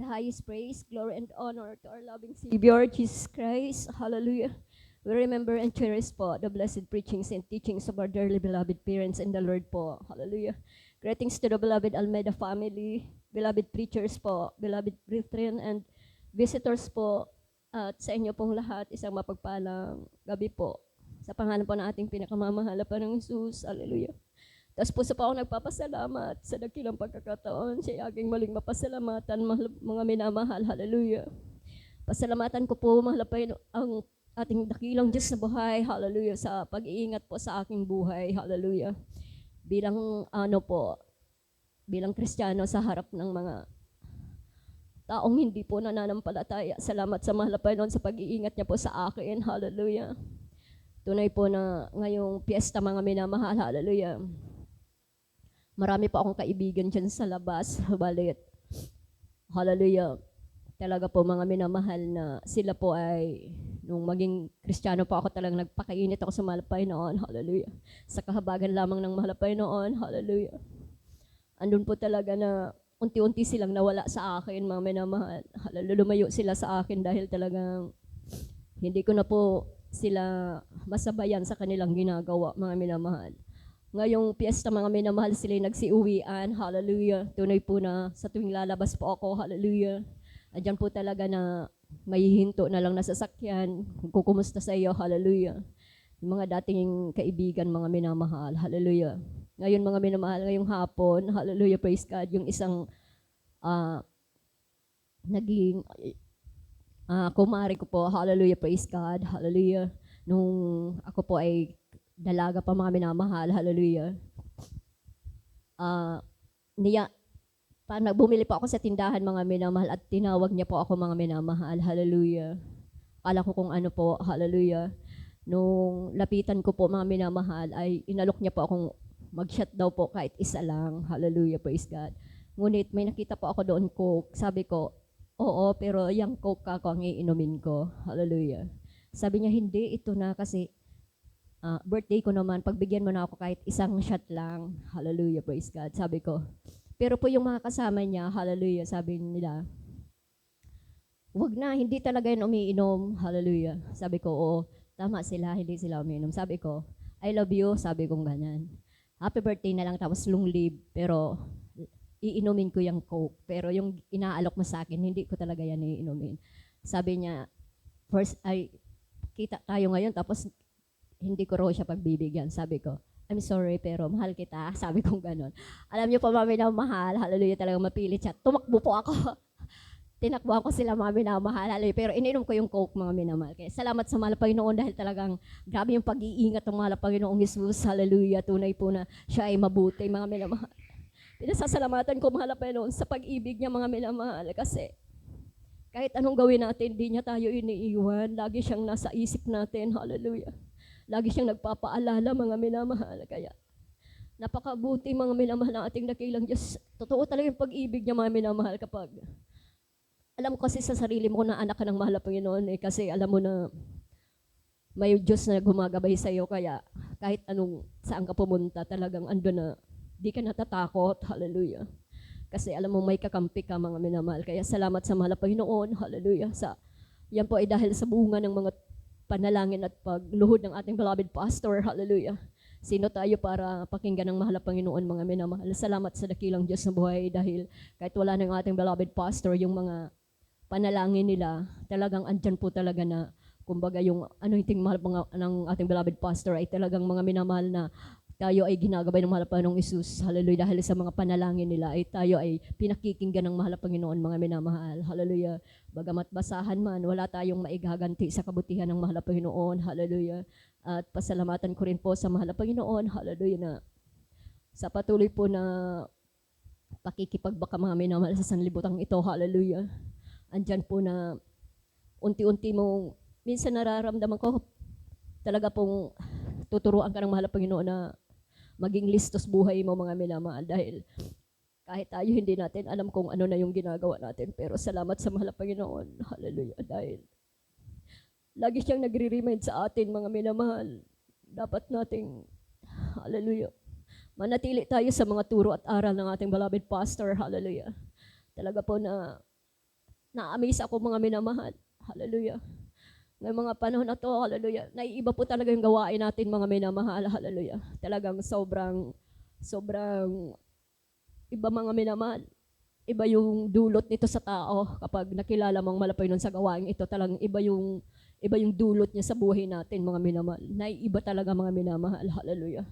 highest praise, glory, and honor to our loving Savior, Jesus Christ. Hallelujah. We remember and cherish po the blessed preachings and teachings of our dearly beloved parents in the Lord po. Hallelujah. Greetings to the beloved Almeida family, beloved preachers po, beloved brethren, and visitors po. At sa inyo pong lahat, isang mapagpalang gabi po. Sa pangalan po ng ating pinakamamahal na Panginoong Jesus. Hallelujah. Tapos puso pa ako nagpapasalamat sa dakilang pagkakataon. Siya aking maling mapasalamatan, mga minamahal. Hallelujah. Pasalamatan ko po, mahal pa ang ating dakilang Diyos na buhay. Hallelujah. Sa pag-iingat po sa aking buhay. Hallelujah. Bilang Kristiyano sa harap ng mga taong hindi po nananampalataya. Salamat sa mahal pa sa pag-iingat niya po sa akin. Hallelujah. Tunay po na ngayong piyesta mga minamahal. Hallelujah. Marami pa akong kaibigan dyan sa labas, balit. Hallelujah. Talaga po mga minamahal na sila po ay, nung maging Kristiyano po ako talagang nagpakainit ako sa mahal Panginoon. Hallelujah. Sa kahabagan lamang ng mahal Panginoon. Hallelujah. Andun po talaga na unti-unti silang nawala sa akin, mga minamahal. Hallelujah. Lumayo sila sa akin dahil talagang hindi ko na po sila masabayan sa kanilang ginagawa, mga minamahal. Ngayong piyesta mga minamahal sila nagsiuwian, hallelujah. Tunay po na sa tuwing lalabas po ako, hallelujah. Andyan po talaga na may hinto na lang na sasakyan, kukumusta sa iyo, hallelujah. Yung mga dating kaibigan, mga minamahal, hallelujah. Ngayon mga minamahal, ngayong hapon, hallelujah, praise God, yung isang naging kumari ko po, hallelujah, praise God, hallelujah. Nung ako po ay dalaga pa mga minamahal, hallelujah. Bumili po ako sa tindahan mga minamahal at tinawag niya po ako mga minamahal, hallelujah. Akala ko kung ano po, hallelujah. Nung lapitan ko po mga minamahal ay inalok niya po akong mag-shot daw po kahit isa lang, hallelujah, praise God. Ngunit may nakita po ako doon Coke, sabi ko, oo, pero yung Coke ako ang iinumin ko, hallelujah. Sabi niya, hindi, ito na kasi birthday ko naman, pagbigyan mo na ako kahit isang shot lang. Hallelujah, praise God. Sabi ko. Pero po yung mga kasama niya, hallelujah, sabi nila, wag na, hindi talaga yun umiinom. Hallelujah. Sabi ko, oo, tama sila, hindi sila umiinom. Sabi ko, I love you, sabi kong ganyan. Happy birthday na lang, tapos long live, pero iinumin ko yung Coke. Pero yung inaalok mo sa akin, hindi ko talaga yan iinumin. Sabi niya, first, ay, kita tayo ngayon, tapos hindi ko raw siya pagbibigyan. Sabi ko, I'm sorry pero mahal kita. Sabi kong ganun. Alam niyo po mami na mahal, hallelujah, talagang mapilit siya. Tumakbo po ako. Tinakbo ako sila mami na mahal, hallelujah. Pero ininom ko yung Coke mga minamahal. Kaya salamat sa mahal Panginoon dahil talagang grabe yung pag-iingat ng mahal Panginoong Jesus. Hallelujah. Tunay po na siya ay mabuti mga minamahal. Pinasasalamatan ko mahal Panginoon sa pag-ibig niya mga minamahal kasi kahit anong gawin natin, di niya tayo iniiwan. Lagi siyang nasa isip natin. Hallelujah. Lagi siyang nagpapaalala mga minamahal. Kaya napakabuti mga minamahal ng ating dakilang Diyos. Totoo talaga yung pag-ibig niya mga minamahal kapag alam ko kasi sa sarili mo na anak ka ng mahal na Panginoon kasi alam mo na may Diyos na gumagabay sa iyo kaya kahit anong saan ka pumunta talagang ando na di ka natatakot. Hallelujah. Kasi alam mo may kakampi ka mga minamahal. Kaya salamat sa mahal na Panginoon. Hallelujah. Yan po ay dahil sa bunga ng mga panalangin at pagluhod ng ating beloved pastor. Hallelujah. Sino tayo para pakinggan ng mahal na Panginoon mga minamahal. Salamat sa dakilang Diyos na buhay dahil kahit wala ng ating beloved pastor, yung mga panalangin nila, talagang andyan po talaga na, kumbaga yung anointing mahal ng ating beloved pastor ay talagang mga minamahal na tayo ay ginagabay ng mahal na Panginoong Isus. Hallelujah. Dahil sa mga panalangin nila ay tayo ay pinakikinggan ng mahal na Panginoon mga minamahal. Hallelujah. Bagamat basahan man, wala tayong maigaganti sa kabutihan ng mahal na Panginoon. Hallelujah. At pasalamatan ko rin po sa mahal na Panginoon. Hallelujah na sa patuloy po na pakikipagbaka mga minamahal sa sanlibutang ito. Hallelujah. Andyan po na unti-unti mo, minsan nararamdaman ko, talaga pong tuturuan ka ng mahal na Panginoon na maging listos buhay mo mga minamahal dahil kahit tayo hindi natin alam kung ano na yung ginagawa natin pero salamat sa mahal na Panginoon. Hallelujah. Dahil lagi siyang nagre-remind sa atin mga minamahal. Dapat nating, hallelujah, manatili tayo sa mga turo at aral ng ating beloved pastor. Hallelujah. Talaga po na Na-amaze ako mga minamahal. Hallelujah. Ngayong mga panahon na to, hallelujah, naiiba po talaga yung gawain natin mga minamahal, hallelujah. Talagang sobrang iba mga minamahal. Iba yung dulot nito sa tao kapag nakilala mong malapay nun sa gawain ito. Talagang iba yung dulot niya sa buhay natin mga minamahal. Naiiba talaga mga minamahal, hallelujah.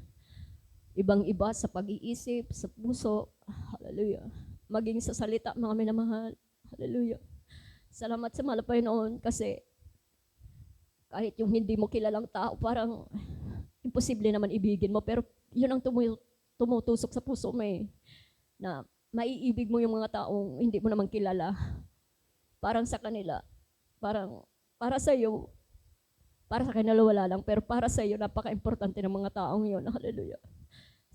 Ibang-iba sa pag-iisip, sa puso, hallelujah. Maging sa salita mga minamahal, hallelujah. Salamat sa malapay noon kasi kahit yung hindi mo kilalang tao, parang imposible naman ibigin mo. Pero yun ang tumutusok sa puso mo na maiibig mo yung mga taong hindi mo naman kilala. Parang sa kanila, parang para sa iyo, para sa kanila wala lang, pero para sa iyo, napaka-importante ng mga taong yun. Hallelujah.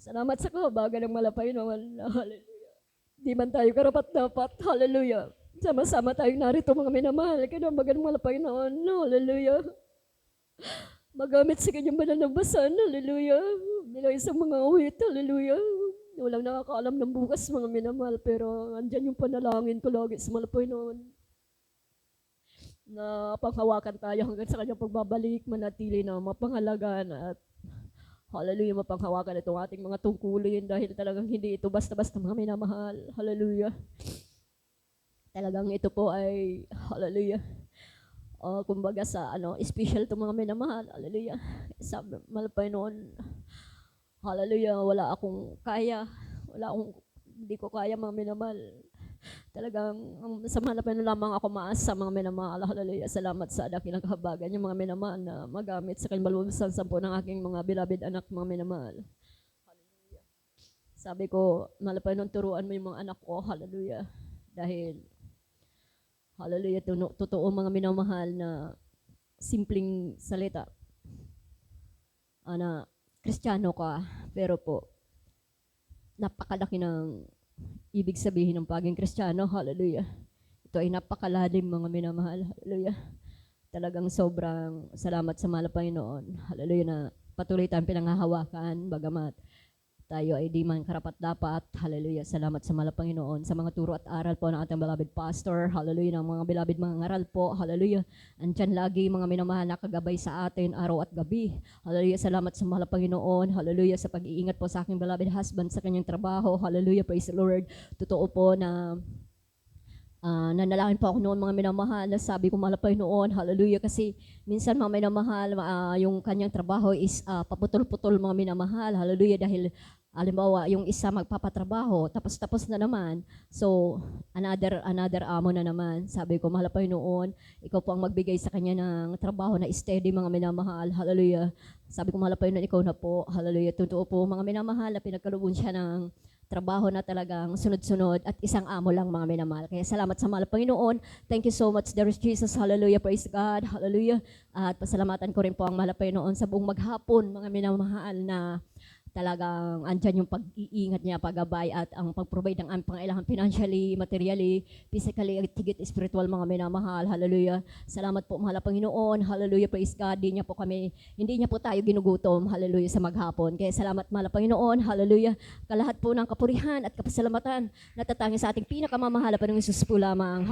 Salamat sa kahabagan ng malapay naman. Hallelujah. Di man tayo karapat-dapat. Hallelujah. Sama-sama tayong narito mga minamahal. Kinahabagan ng malapay noon. Hallelujah. Magamit sa kanyang banal na basan, hallelujah. Bilang isang mga awit, hallelujah. Walang nakakaalam ng bukas mga minamahal, pero andyan yung panalangin ko lagi sa malapay noon. Na panghawakan tayo hanggang sa kanyang pagbabalik, manatili na mapangalagaan at hallelujah, mapanghawakan itong ating mga tungkulin dahil talagang hindi ito basta-basta mga minamahal, hallelujah. Talagang ito po ay, hallelujah, kumbaga sa special to mga minamahal, hallelujah. Sabi, malapay noon, hallelujah, hindi ko kaya mga minamahal. Talagang sa malapay na lamang ako maasa mga minamahal, hallelujah. Salamat sa dakilang kahabagan yung mga minamahal na magamit sa kalmalusan sampo ng aking mga beloved anak mga minamahal. Hallelujah. Sabi ko, malapay noon turuan mo yung mga anak ko, hallelujah. Dahil hallelujah, totoo mga minamahal na simpleng salita. Na Kristiyano ka, pero po, napakalaki ng ibig sabihin ng pagiging Kristiyano, hallelujah. Ito ay napakalalim mga minamahal, hallelujah. Talagang sobrang salamat sa mahal na Panginoon, hallelujah, na patuloy tayong pinanghahawakan, bagamat tayo ay di man karapat-dapat, hallelujah. Salamat sa mahal na Panginoon sa mga turo at aral po ng ating beloved pastor, hallelujah, ng mga beloved mga ngaral po, hallelujah. Andyan lagi mga minamahal na kagabay sa atin araw at gabi, hallelujah. Salamat sa mahal na Panginoon, hallelujah, sa pag-iingat po sa aking beloved husband sa kanyang trabaho, hallelujah, praise the Lord. Totoo po na nanalangin po ako noon mga minamahal, sabi ko mahal na Panginoon, hallelujah, kasi minsan mga minamahal, yung kanyang trabaho is paputol-putol mga minamahal, hallelujah, dahil alimbawa yung isa magpapatrabaho, tapos na naman, so another amo na naman. Sabi ko mahal na Panginoon, ikaw po ang magbigay sa kanya ng trabaho na steady mga minamahal, hallelujah. Sabi ko mahal na Panginoon, ikaw na po, hallelujah. Totoo po mga minamahal na pinagkalooban siya ng trabaho na talagang sunod-sunod at isang amo lang mga minamahal. Kaya salamat sa mahal na Panginoon. Thank you so much, dear Jesus. Hallelujah, praise God. Hallelujah. At pasalamatan ko rin po ang mahal na Panginoon sa buong maghapon, mga minamahal, na talagang andyan yung pag-iingat niya, paggabay at ang pag-provide ng aming pangailangan financially, materially, physically, at higit spiritual mga minamahal. Hallelujah. Salamat po mahal na Panginoon. Hallelujah, praise God. Hindi niya po tayo ginugutom. Hallelujah, sa maghapon. Kaya salamat mahal na Panginoon. Hallelujah. Kalahat po ng kapurihan at kapasalamatan natatangin sa ating pinakamamahal na Panginoong Jesus po lamang.